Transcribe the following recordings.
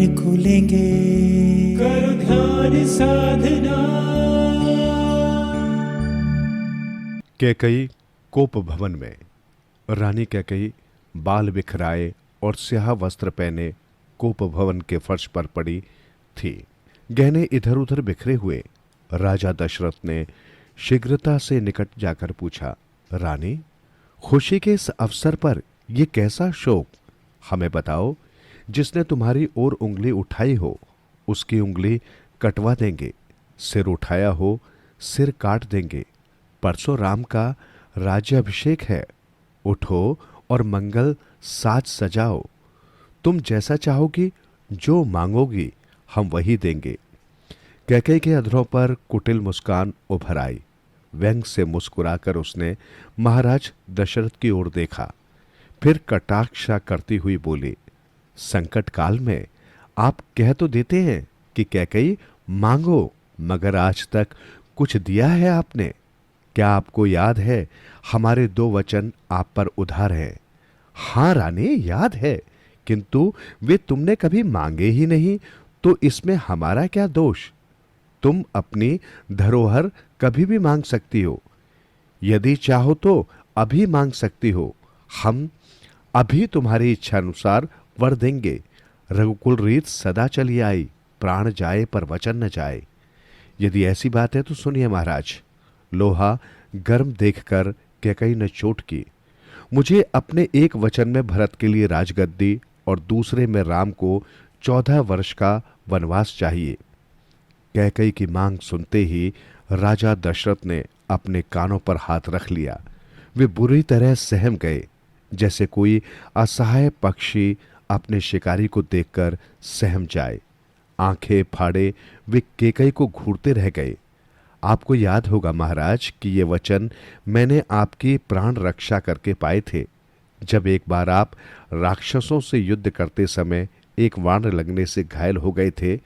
नैन खुलेंगे, करो ध्यान साधना। कैकई कोप भवन में रानी कैकई बाल बिखराए और स्याह वस्त्र पहने कोप भवन के फर्श पर पड़ी थी। गहने इधर उधर बिखरे हुए। राजा दशरथ ने शीघ्रता से निकट जाकर पूछा, रानी, खुशी के इस अवसर पर यह कैसा शोक? हमें बताओ। जिसने तुम्हारी ओर उंगली उठाई हो उसकी उंगली कटवा देंगे, सिर उठाया हो सिर काट देंगे। परसों राम का राज्याभिषेक है। उठो और मंगल साज सजाओ। तुम जैसा चाहोगी, जो मांगोगी, हम वही देंगे। कैकई के अधरों पर कुटिल मुस्कान उभर आई। व्यंग से मुस्कुराकर उसने महाराज दशरथ की ओर देखा, फिर कटाक्ष करती हुई बोली, संकट काल में आप कह तो देते हैं कि कैकई मांगो, मगर आज तक कुछ दिया है आपने? क्या आपको याद है हमारे 2 वचन आप पर उधार हैं? हां रानी, याद है, किंतु वे तुमने कभी मांगे ही नहीं, तो इसमें हमारा क्या दोष? तुम अपनी धरोहर कभी भी मांग सकती हो। यदि चाहो तो अभी मांग सकती हो। हम अभी तुम्हारी इच्छा अनुसार वर देंगे। रघुकुल रीत सदा चली आई, प्राण जाए पर वचन न जाए। यदि ऐसी बात है तो सुनिए महाराज। लोहा गर्म देखकर कैकई ने चोट की। मुझे अपने एक वचन में भरत के लिए राजगद्दी और दूसरे में राम को 14 वर्ष का वनवास चाहिए। कैकई की मांग सुनते ही राजा दशरथ ने अपने कानों पर हाथ रख लिया। वे बुरी तरह सहम गए, जैसे कोई असहाय पक्षी अपने शिकारी को देखकर सहम जाए। आंखें फाड़े वे कैकई को घूरते रह गए। आपको याद होगा महाराज कि ये वचन मैंने आपकी प्राण रक्षा करके पाए थे। जब एक बार आप राक्षसों से युद्ध करते समय एक वाण लगने से घायल हो गए थे,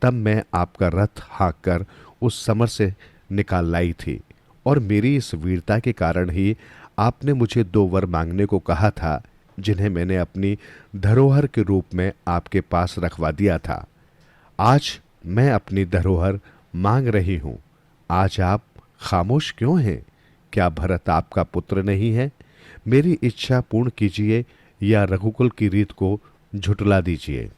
तब मैं आपका रथ हाँक कर उस समर से निकाल लाई थी, और मेरी इस वीरता के कारण ही आपने मुझे 2 वर मांगने को कहा था, जिन्हें मैंने अपनी धरोहर के रूप में आपके पास रखवा दिया था। आज मैं अपनी धरोहर मांग रही हूं। आज आप खामोश क्यों हैं? क्या भरत आपका पुत्र नहीं है? मेरी इच्छा पूर्ण कीजिए या रघुकुल की रीत को झुटला दीजिए।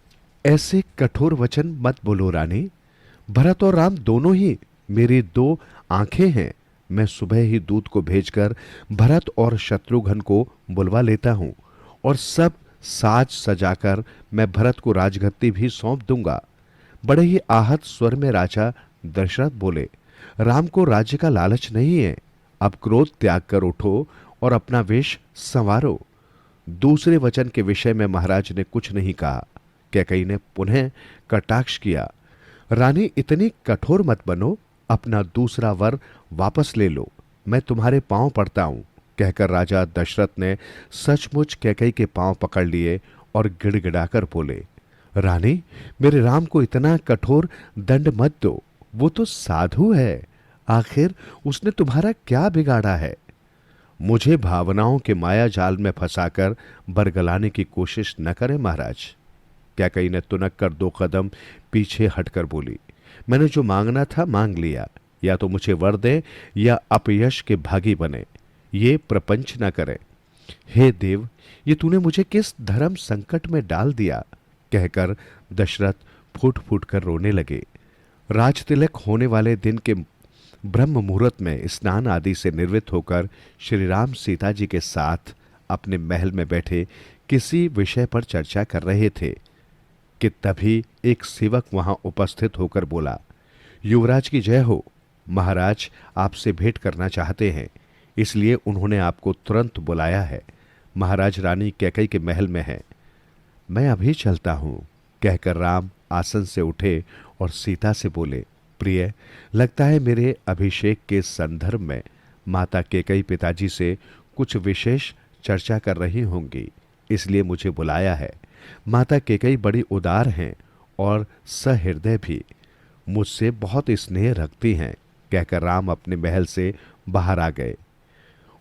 ऐसे कठोर वचन मत बोलो रानी। भरत और राम दोनों ही मेरी 2 आंखें हैं। मैं सुबह ही दूत को भेजकर भरत और शत्रुघ्न को बुलवा लेता हूं, और सब साज सजाकर मैं भरत को राजगद्दी भी सौंप दूंगा। बड़े ही आहत स्वर में राजा दशरथ बोले, राम को राज्य का लालच नहीं है। अब क्रोध त्याग कर उठो और अपना वेश संवारो। दूसरे वचन के विषय में महाराज ने कुछ नहीं कहा। कैकई ने पुनः कटाक्ष किया, रानी इतनी कठोर मत बनो, अपना दूसरा वर वापस ले लो, मैं तुम्हारे पांव पड़ता हूं। कहकर राजा दशरथ ने सचमुच कैकई के पांव पकड़ लिए और गिड़गिड़ाकर बोले, रानी, मेरे राम को इतना कठोर दंड मत दो। वो तो साधु है, आखिर उसने तुम्हारा क्या बिगाड़ा है? मुझे भावनाओं के माया जाल में फंसाकर बरगलाने की कोशिश न करें महाराज। कैकई ने तुनक कर 2 कदम पीछे हटकर बोली, मैंने जो मांगना था मांग लिया। या तो मुझे वर दें या अपयश के भागी बने, ये प्रपंच न करें। हे देव, ये तूने मुझे किस धर्म संकट में डाल दिया? कहकर दशरथ फूट फूट कर रोने लगे। राजतिलक होने वाले दिन के ब्रह्म मुहूर्त में स्नान आदि से निर्वृत्त होकर श्री राम सीता जी के साथ अपने महल में बैठे किसी विषय पर चर्चा कर रहे थे कि तभी एक सेवक वहां उपस्थित होकर बोला, युवराज की जय हो। महाराज आपसे भेंट करना चाहते हैं, इसलिए उन्होंने आपको तुरंत बुलाया है। महाराज रानी कैकई के महल में हैं। मैं अभी चलता हूं। कहकर राम आसन से उठे और सीता से बोले, प्रिय, लगता है मेरे अभिषेक के संदर्भ में माता कैकई पिताजी से कुछ विशेष चर्चा कर रही होंगी, इसलिए मुझे बुलाया है। माता कैकई बड़ी उदार हैं और सहृदय भी, मुझसे बहुत स्नेह रखती हैं। कहकर राम अपने महल से बाहर आ गए।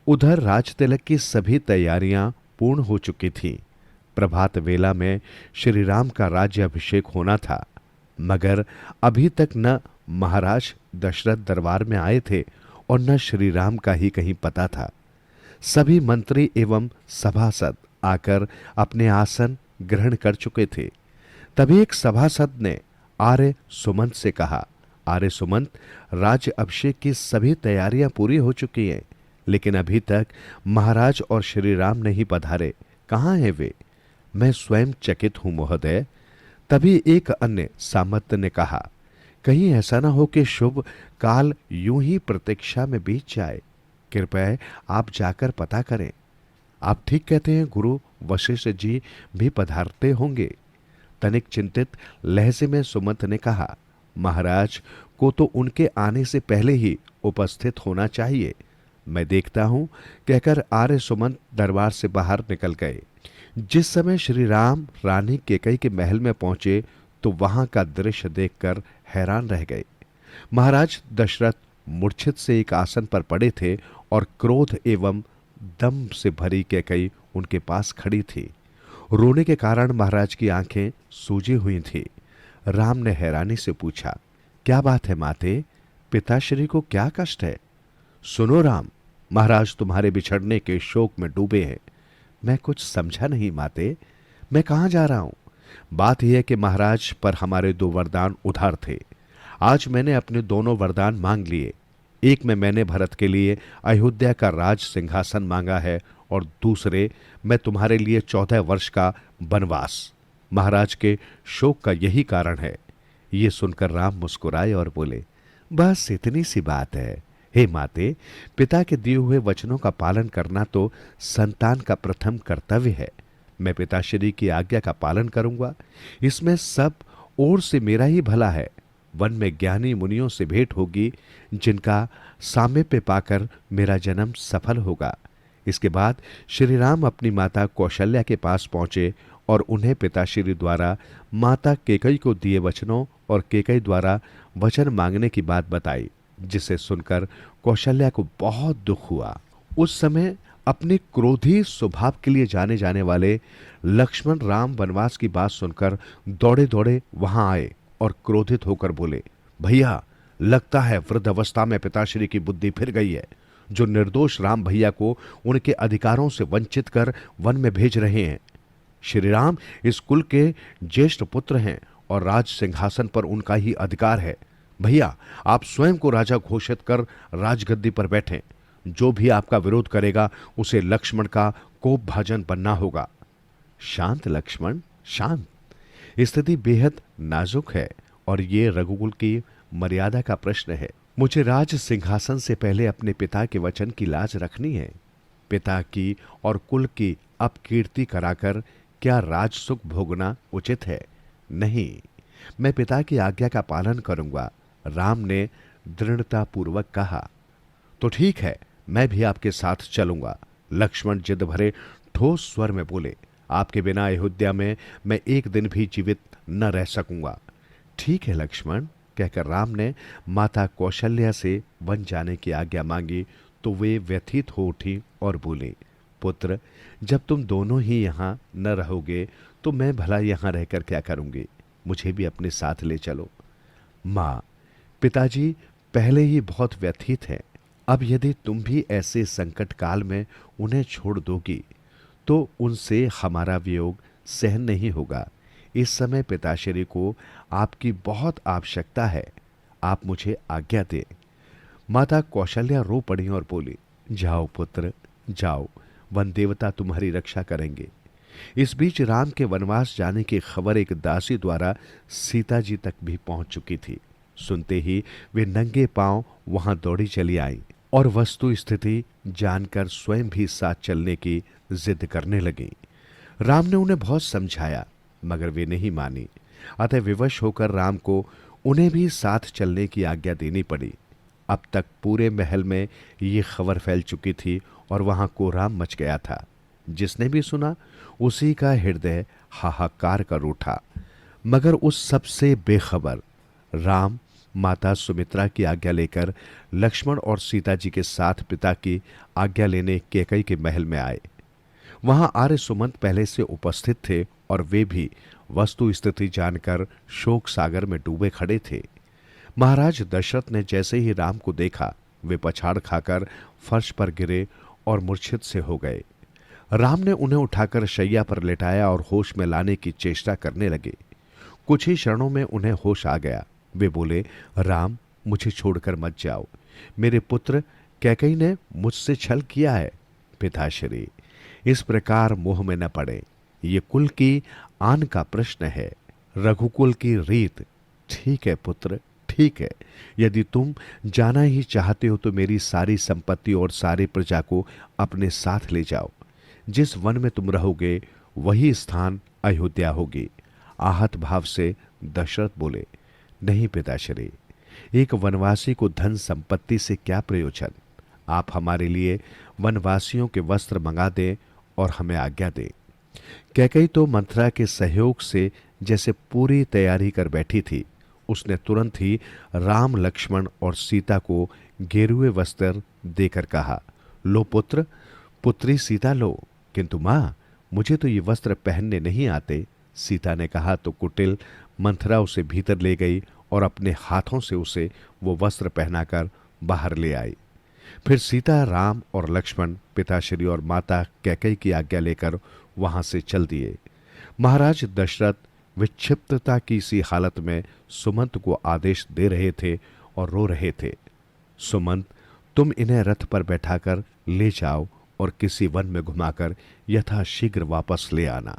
उधर राजतिलक की सभी तैयारियां पूर्ण हो चुकी थीं। प्रभात वेला में श्री राम का राज्य अभिषेक होना था, मगर अभी तक न महाराज दशरथ दरबार में आए थे और न श्री राम का ही कहीं पता था। सभी मंत्री एवं सभासद आकर अपने आसन ग्रहण कर चुके थे। तभी एक सभासद ने आर्य सुमंत से कहा, आर्य सुमंत, राज्य अभिषेक की सभी तैयारियां पूरी हो चुकी हैं, लेकिन अभी तक महाराज और श्री राम नहीं पधारे। कहाँ हैं वे? मैं स्वयं चकित हूं महोदय। तभी एक अन्य सामंत ने कहा, कहीं ऐसा ना हो कि शुभ काल यूं ही प्रतीक्षा में बीत जाए। कृपया आप जाकर पता करें। आप ठीक कहते हैं, गुरु वशिष्ठ जी भी पधारते होंगे। तनिक चिंतित लहजे में सुमंत ने कहा, महाराज को तो उनके आने से पहले ही उपस्थित होना चाहिए। मैं देखता हूं, कहकर आर्य सुमंत दरबार से बाहर निकल गए। जिस समय श्री राम रानी केकई के महल में पहुंचे तो वहां का दृश्य देखकर हैरान रह गए। महाराज दशरथ मूर्छित से एक आसन पर पड़े थे और क्रोध एवं दम से भरी केकई उनके पास खड़ी थी। रोने के कारण महाराज की आंखें सूजी हुई थी। राम ने हैरानी से पूछा, क्या बात है माते? पिताश्री को क्या कष्ट है? सुनो राम, महाराज तुम्हारे बिछड़ने के शोक में डूबे हैं। मैं कुछ समझा नहीं माते, मैं कहां जा रहा हूं? बात यह है कि महाराज पर हमारे 2 वरदान उधार थे। आज मैंने अपने दोनों वरदान मांग लिए। एक में मैंने भरत के लिए अयोध्या का राज सिंहासन मांगा है और दूसरे में तुम्हारे लिए 14 वर्ष का वनवास। महाराज के शोक का यही कारण है। ये सुनकर राम मुस्कुराए और बोले, बस इतनी सी बात है। हे माते, पिता के दिए हुए वचनों का पालन करना तो संतान का प्रथम कर्तव्य है। मैं पिताश्री की आज्ञा का पालन करूंगा। इसमें सब ओर से मेरा ही भला है। वन में ज्ञानी मुनियों से भेंट होगी, जिनका सामीप्य पाकर मेरा जन्म सफल होगा। इसके बाद श्री राम अपनी माता कौशल्या के पास पहुंचे और उन्हें पिताश्री द्वारा माता केकई को दिए वचनों और केकई द्वारा वचन मांगने की बात बताई, जिसे सुनकर कौशल्या को बहुत दुख हुआ। उस समय अपने क्रोधी स्वभाव के लिए जाने जाने वाले लक्ष्मण राम वनवास की बात सुनकर दौड़े दौड़े वहां आए और क्रोधित होकर बोले, भैया, लगता है वृद्धावस्था में पिताश्री की बुद्धि फिर गई है, जो निर्दोष राम भैया को उनके अधिकारों से वंचित कर वन में भेज रहे हैं। श्री राम इस कुल के ज्येष्ठ पुत्र हैं और राज सिंहासन पर उनका ही अधिकार है। भैया, आप स्वयं को राजा घोषित कर राजगद्दी पर बैठें। जो भी आपका विरोध करेगा उसे लक्ष्मण का कोप भाजन बनना होगा। शांत लक्ष्मण, शांत। स्थिति बेहद नाजुक है और ये रघुकुल की मर्यादा का प्रश्न है। मुझे राज सिंहासन से पहले अपने पिता के वचन की लाज रखनी है। पिता की और कुल की अपकीर्ति कराकर क्या राज सुख भोगना उचित है? नहीं, मैं पिता की आज्ञा का पालन करूंगा। राम ने दृढ़तापूर्वक कहा। तो ठीक है, मैं भी आपके साथ चलूंगा। लक्ष्मण जिद भरे ठोस स्वर में बोले, आपके बिना अयोध्या में मैं एक दिन भी जीवित न रह सकूंगा। ठीक है लक्ष्मण, कहकर राम ने माता कौशल्या से वन जाने की आज्ञा मांगी तो वे व्यथित हो उठी और बोले, पुत्र, जब तुम दोनों ही यहां न रहोगे तो मैं भला यहां रहकर क्या करूंगी? मुझे भी अपने साथ ले चलो। मां, पिताजी पहले ही बहुत व्यथित हैं। अब यदि तुम भी ऐसे संकट काल में उन्हें छोड़ दोगी तो उनसे हमारा वियोग सहन नहीं होगा। इस समय पिताश्री को आपकी बहुत आवश्यकता है। आप मुझे आज्ञा दें। माता कौशल्या रो पड़ी और बोली, जाओ पुत्र, जाओ, वन देवता तुम्हारी रक्षा करेंगे। इस बीच राम के वनवास जाने की खबर एक दासी द्वारा सीता जी तक भी पहुंच चुकी थी। सुनते ही वे नंगे पांव वहां दौड़ी चली आईं और वस्तु स्थिति जानकर स्वयं भी साथ चलने की जिद करने लगी। राम ने उन्हें बहुत समझाया, मगर वे नहीं मानी। अतः विवश होकर राम को उन्हें भी साथ चलने की आज्ञा देनी पड़ी। अब तक पूरे महल में ये खबर फैल चुकी थी और वहां कोहराम मच गया था। जिसने भी सुना उसी का हृदय हाहाकार कर उठा। मगर उस सबसे बेखबर राम माता सुमित्रा की आज्ञा लेकर लक्ष्मण और सीता जी के साथ पिता की आज्ञा लेने कैकई के महल में आए। वहां आर्य सुमंत पहले से उपस्थित थे और वे भी वस्तु स्थिति जानकर शोक सागर में डूबे खड़े थे। महाराज दशरथ ने जैसे ही राम को देखा, वे पछाड़ खाकर फर्श पर गिरे और मूर्छित से हो गए। राम ने उन्हें उठाकर शैया पर लेटाया और होश में लाने की चेष्टा करने लगे। कुछ ही क्षणों में उन्हें होश आ गया। वे बोले, राम, मुझे छोड़कर मत जाओ। मेरे पुत्र कैकेयी ने मुझसे छल किया है। पिताश्री, इस प्रकार मोह में न पड़े। ये कुल की आन का प्रश्न है, रघुकुल की रीत। ठीक है पुत्र, ठीक है। यदि तुम जाना ही चाहते हो तो मेरी सारी संपत्ति और सारी प्रजा को अपने साथ ले जाओ। जिस वन में तुम रहोगे वही स्थान अयोध्या होगी। आहत भाव से दशरथ बोले, नहीं पिताश्री, एक वनवासी को धन संपत्ति से क्या प्रयोजन। आप हमारे लिए वनवासियों के वस्त्र मंगा दें और हमें आज्ञा दें। कैकेयी तो मंथरा के सहयोग से जैसे पूरी तैयारी कर बैठी थी। उसने तुरंत ही राम, लक्ष्मण और सीता को गेरुए वस्त्र देकर कहा, लो पुत्र, पुत्री सीता लो। किंतु मां, मुझे तो ये वस्त्र पहनने नहीं आते। सीता ने कहा तो कुटिल मंथरा उसे भीतर ले गई और अपने हाथों से उसे वो वस्त्र पहनाकर बाहर ले आई। फिर सीता, राम और लक्ष्मण पिताश्री और माता कैकेयी की आज्ञा लेकर वहां से चल दिए। महाराज दशरथ विक्षिप्तता की सी हालत में सुमंत को आदेश दे रहे थे और रो रहे थे, सुमंत, तुम इन्हें रथ पर बैठाकर ले जाओ और किसी वन में घुमाकर यथाशीघ्र वापस ले आना।